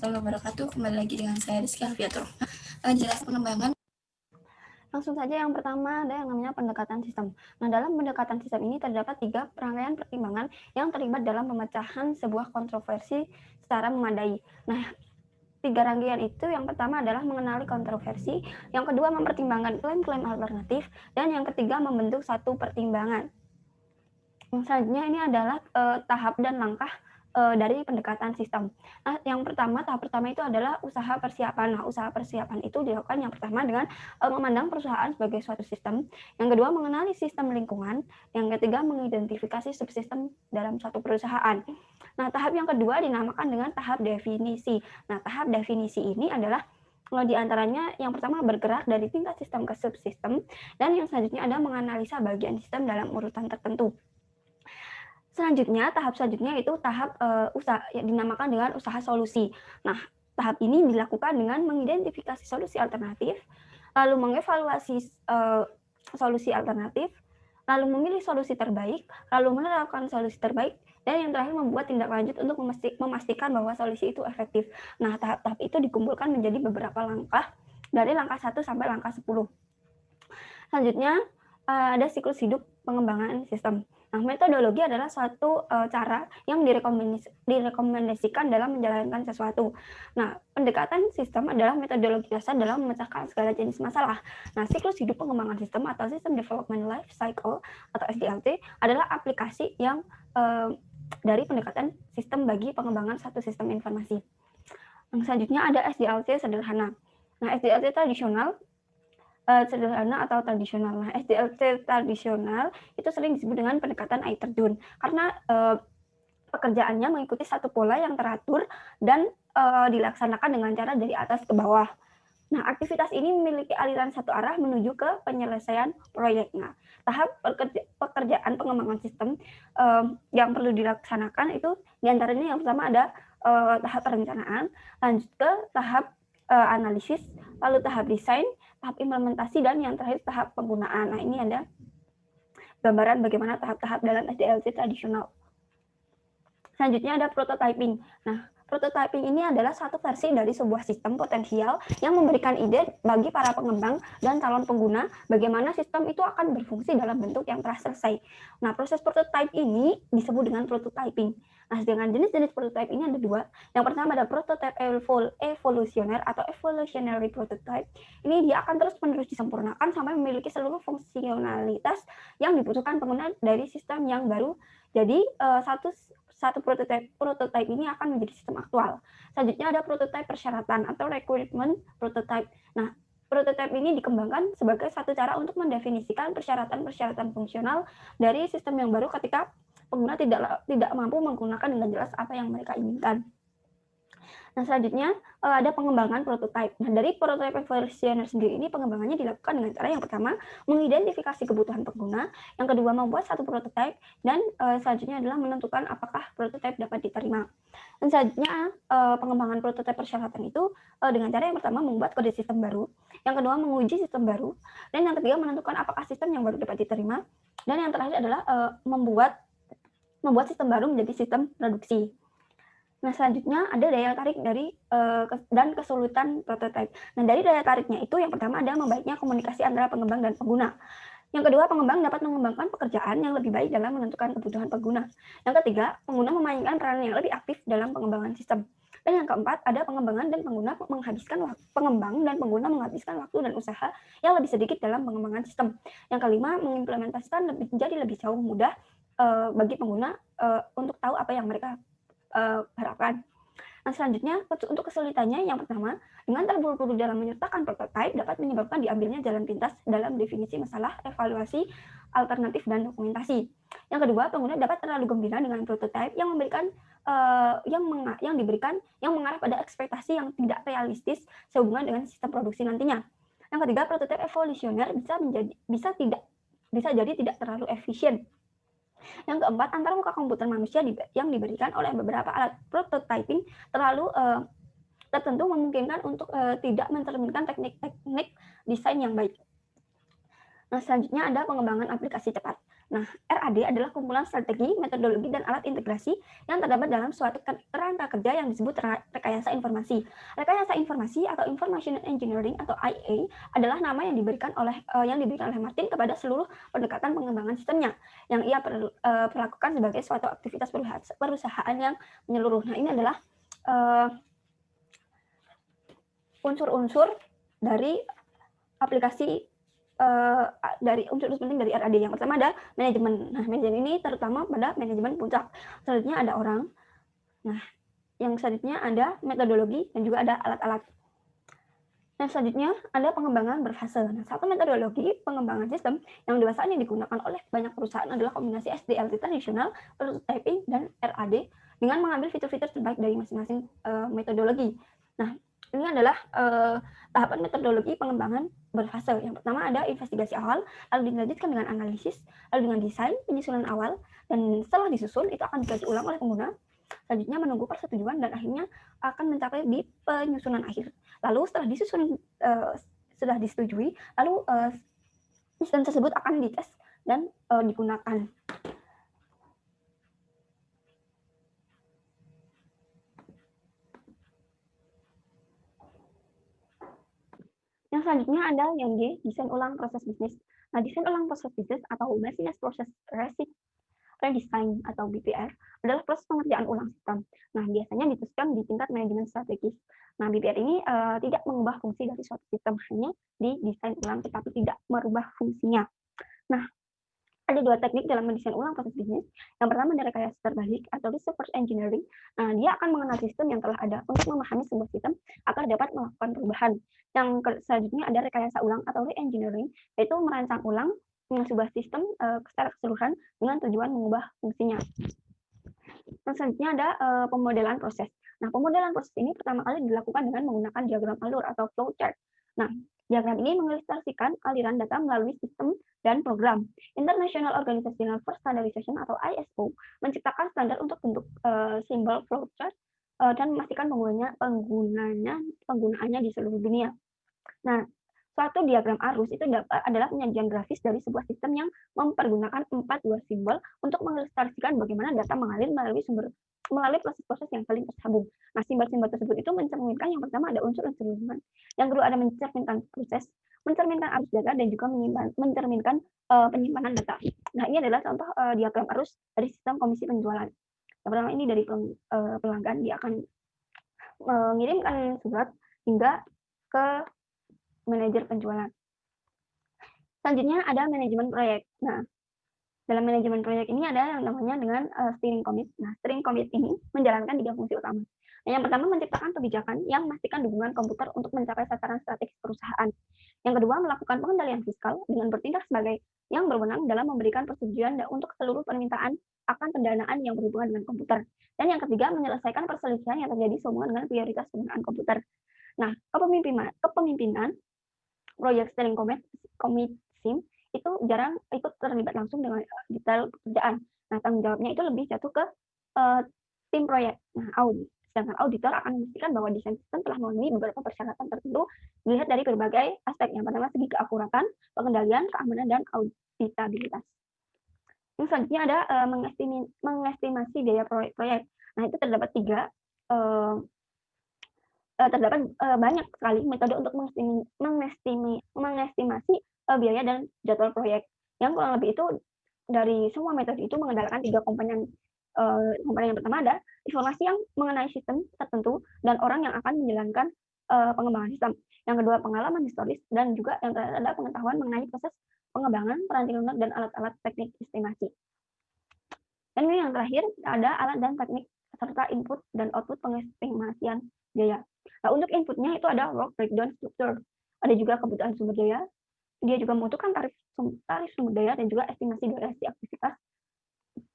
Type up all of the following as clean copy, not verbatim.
warahmatullahi wabarakatuh. Kembali lagi dengan saya Rizky Alfiatur. Jelas pengembangan. Langsung saja yang pertama ada yang namanya pendekatan sistem. Nah, dalam pendekatan sistem ini terdapat 3 rangkaian pertimbangan yang terlibat dalam pemecahan sebuah kontroversi secara memadai. Nah, 3 rangkaian itu yang pertama adalah mengenali kontroversi, yang kedua mempertimbangkan klaim-klaim alternatif, dan yang ketiga membentuk satu pertimbangan. Yang selanjutnya ini adalah tahap dan langkah dari pendekatan sistem. Nah, tahap pertama itu adalah usaha persiapan. Nah, usaha persiapan itu dilakukan yang pertama dengan memandang perusahaan sebagai suatu sistem, yang kedua mengenali sistem lingkungan, yang ketiga mengidentifikasi subsistem dalam suatu perusahaan. Nah, tahap yang kedua dinamakan dengan tahap definisi. Nah, tahap definisi ini adalah di antaranya yang pertama bergerak dari tingkat sistem ke subsistem, dan yang selanjutnya ada menganalisa bagian sistem dalam urutan tertentu. Selanjutnya, tahap selanjutnya itu tahap usaha yang dinamakan dengan usaha solusi. Nah, tahap ini dilakukan dengan mengidentifikasi solusi alternatif, lalu mengevaluasi solusi alternatif, lalu memilih solusi terbaik, lalu menerapkan solusi terbaik, dan yang terakhir membuat tindak lanjut untuk memastikan bahwa solusi itu efektif. Nah, tahap-tahap itu dikumpulkan menjadi beberapa langkah, dari langkah 1 sampai langkah 10. Selanjutnya, ada siklus hidup pengembangan sistem. Nah, metodologi adalah suatu cara yang direkomendasikan dalam menjalankan sesuatu. Nah, pendekatan sistem adalah metodologi dasar dalam memecahkan segala jenis masalah. Nah, siklus hidup pengembangan sistem atau System Development Life Cycle atau SDLC adalah aplikasi yang dari pendekatan sistem bagi pengembangan satu sistem informasi. Yang selanjutnya ada SDLC sederhana. Nah, SDLC sederhana atau tradisional. Nah, SDLC tradisional itu sering disebut dengan pendekatan air terjun karena pekerjaannya mengikuti satu pola yang teratur dan dilaksanakan dengan cara dari atas ke bawah. Nah, aktivitas ini memiliki aliran satu arah menuju ke penyelesaian proyeknya. Tahap pekerjaan pengembangan sistem yang perlu dilaksanakan itu diantaranya yang pertama ada tahap perencanaan, lanjut ke tahap analisis, lalu tahap desain, tahap implementasi, dan yang terakhir tahap penggunaan. Nah, ini ada gambaran bagaimana tahap-tahap dalam SDLC tradisional. Selanjutnya ada prototyping. Nah, prototyping ini adalah satu versi dari sebuah sistem potensial yang memberikan ide bagi para pengembang dan calon pengguna bagaimana sistem itu akan berfungsi dalam bentuk yang telah selesai. Nah, proses prototype ini disebut dengan prototyping. Nah, dengan jenis-jenis prototype ini ada 2. Yang pertama ada prototype evolusioner atau evolutionary prototype. Ini dia akan terus-menerus disempurnakan sampai memiliki seluruh fungsionalitas yang dibutuhkan pengguna dari sistem yang baru. Jadi, satu prototype ini akan menjadi sistem aktual. Selanjutnya ada prototype persyaratan atau requirement prototype. Nah, prototype ini dikembangkan sebagai satu cara untuk mendefinisikan persyaratan-persyaratan fungsional dari sistem yang baru ketika pengguna tidak mampu menggunakan dengan jelas apa yang mereka inginkan. Nah, selanjutnya ada pengembangan prototype. Nah, dari prototype evolutioner sendiri ini pengembangannya dilakukan dengan cara yang pertama mengidentifikasi kebutuhan pengguna, yang kedua membuat satu prototype, dan selanjutnya adalah menentukan apakah prototype dapat diterima. Dan selanjutnya pengembangan prototype persyaratan itu dengan cara yang pertama membuat kode sistem baru, yang kedua menguji sistem baru, dan yang ketiga menentukan apakah sistem yang baru dapat diterima, dan yang terakhir adalah membuat sistem baru menjadi sistem produksi. Nah, selanjutnya ada daya tarik dari dan kesulitan prototipe. Nah, dari daya tariknya itu yang pertama ada membaiknya komunikasi antara pengembang dan pengguna. Yang kedua, pengembang dapat mengembangkan pekerjaan yang lebih baik dalam menentukan kebutuhan pengguna. Yang ketiga, pengguna memainkan peran yang lebih aktif dalam pengembangan sistem. Dan yang keempat, ada pengembangan dan pengembang dan pengguna menghabiskan waktu dan usaha yang lebih sedikit dalam pengembangan sistem. Yang kelima, mengimplementasikan menjadi lebih jauh mudah bagi pengguna untuk tahu apa yang mereka harapkan. Nah, selanjutnya untuk kesulitannya yang pertama, dengan terburu-buru dalam menyertakan prototipe dapat menyebabkan diambilnya jalan pintas dalam definisi masalah, evaluasi, alternatif, dan dokumentasi. Yang kedua, pengguna dapat terlalu gembira dengan prototipe yang memberikan yang mengarah pada ekspektasi yang tidak realistis sehubungan dengan sistem produksi nantinya. Yang ketiga, prototipe evolusioner bisa jadi tidak terlalu efisien. Yang keempat, antara muka komputer manusia yang diberikan oleh beberapa alat prototyping terlalu tertentu memungkinkan untuk tidak mencerminkan teknik-teknik desain yang baik. Nah, selanjutnya ada pengembangan aplikasi cepat. Nah, RAD adalah kumpulan strategi, metodologi, dan alat integrasi yang terdapat dalam suatu kerangka kerja yang disebut rekayasa informasi. Rekayasa informasi atau Information Engineering atau IA adalah nama yang diberikan oleh Martin kepada seluruh pendekatan pengembangan sistemnya yang ia perlakukan sebagai suatu aktivitas perusahaan yang menyeluruh. Nah, ini adalah unsur-unsur dari aplikasi dari unsur-unsur penting dari RAD. Yang pertama ada manajemen. Nah, manajemen ini terutama pada manajemen puncak. Selanjutnya ada orang. Nah, yang selanjutnya ada metodologi dan juga ada alat-alat. Nah, selanjutnya ada pengembangan berfase. Nah, satu metodologi pengembangan sistem yang dewasa yang digunakan oleh banyak perusahaan adalah kombinasi SDLC tradisional, prototyping, dan RAD dengan mengambil fitur-fitur terbaik dari masing-masing metodologi. Nah, ini adalah tahapan metodologi pengembangan berfase. Yang pertama ada investigasi awal, lalu dilanjutkan dengan analisis, lalu dengan desain, penyusunan awal, dan setelah disusun itu akan dikaji ulang oleh pengguna. Selanjutnya menunggu persetujuan dan akhirnya akan mencapai di penyusunan akhir. Lalu setelah disusun sudah disetujui, lalu sistem tersebut akan dites dan digunakan. Yang selanjutnya ada yang D, desain ulang proses bisnis. Nah, desain ulang proses bisnis atau business process redesign atau BPR adalah proses pengerjaan ulang sistem. Nah, biasanya diteruskan di tingkat manajemen strategis. Nah, BPR ini tidak mengubah fungsi dari suatu sistem, hanya didesain ulang tetapi tidak merubah fungsinya. Nah, ada dua teknik dalam mendesain ulang proses bisnis. Yang pertama ada rekayasa terbalik atau reverse engineering. Nah, dia akan mengenal sistem yang telah ada untuk memahami sebuah sistem agar dapat melakukan perubahan. Yang selanjutnya ada rekayasa ulang atau re-engineering, yaitu merancang ulang sebuah sistem secara keseluruhan dengan tujuan mengubah fungsinya. Yang selanjutnya ada pemodelan proses. Nah, pemodelan proses ini pertama kali dilakukan dengan menggunakan diagram alur atau flowchart. Nah, diagram ini mengilustrasikan aliran data melalui sistem dan program. International Organizational for Standardization atau ISO menciptakan standar untuk bentuk simbol flowchart dan memastikan penggunaannya di seluruh dunia. Nah, suatu diagram arus itu adalah penyajian grafis dari sebuah sistem yang mempergunakan 4 buah simbol untuk mengilustrasikan bagaimana data mengalir melalui proses-proses yang saling tersambung. Nah, simbol-simbol tersebut itu mencerminkan yang pertama ada unsur-unsur lingkungan, yang kedua ada mencerminkan proses, mencerminkan arus data, dan juga mencerminkan penyimpanan data. Nah, ini adalah contoh diagram arus dari sistem komisi penjualan. Yang pertama ini dari pelanggan, dia akan mengirimkan surat hingga ke manajer penjualan. Selanjutnya ada manajemen proyek. Nah, dalam manajemen proyek ini ada yang namanya dengan steering commit. Nah, steering commit ini menjalankan 3 fungsi utama. Nah, yang pertama menciptakan kebijakan yang memastikan dukungan komputer untuk mencapai sasaran strategis perusahaan. Yang kedua melakukan pengendalian fiskal dengan bertindak sebagai yang berwenang dalam memberikan persetujuan untuk seluruh permintaan akan pendanaan yang berhubungan dengan komputer. Dan yang ketiga menyelesaikan perselisihan yang terjadi sehubungan dengan prioritas penggunaan komputer. Nah, kepemimpinan proyek steering commit SIM itu jarang ikut terlibat langsung dengan detail pekerjaan. Nah, tanggung jawabnya itu lebih jatuh ke tim proyek. Nah, audit. Sedangkan auditor akan memastikan bahwa desain sistem telah memenuhi beberapa persyaratan tertentu dilihat dari berbagai aspek. Yang pertama segi keakuratan, pengendalian, keamanan, dan auditabilitas. Yang selanjutnya ada mengestimasi biaya proyek. Nah, itu terdapat banyak sekali metode untuk mengestimasi biaya dan jadwal proyek. Yang kurang lebih itu dari semua metode itu mengandalkan 3 komponen. Komponen yang pertama ada informasi yang mengenai sistem tertentu dan orang yang akan menjalankan pengembangan sistem. Yang kedua pengalaman historis dan juga yang terakhir ada pengetahuan mengenai proses pengembangan, peranti lunak, dan alat-alat teknik estimasi. Dan yang terakhir ada alat dan teknik serta input dan output pengestimasian biaya. Nah, untuk inputnya itu ada work breakdown structure. Ada juga kebutuhan sumber daya. Dia juga membutuhkan tarif sumber daya dan juga estimasi durasi aktivitas.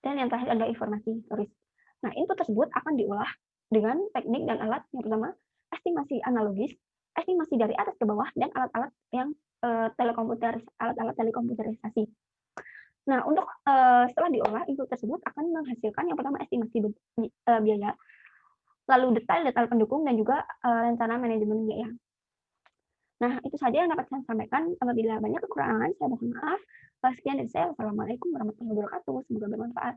Dan yang terakhir ada informasi historis. Nah, input tersebut akan diolah dengan teknik dan alat yang pertama estimasi analogis, estimasi dari atas ke bawah, dan alat-alat yang alat-alat telekomputerisasi. Nah, untuk setelah diolah, input tersebut akan menghasilkan yang pertama estimasi biaya, lalu detail-detail pendukung, dan juga rencana manajemen biaya. Nah, itu saja yang dapat saya sampaikan. Apabila banyak kekurangan, saya mohon maaf. Sekian dari saya. Wassalamualaikum warahmatullahi wabarakatuh. Semoga bermanfaat.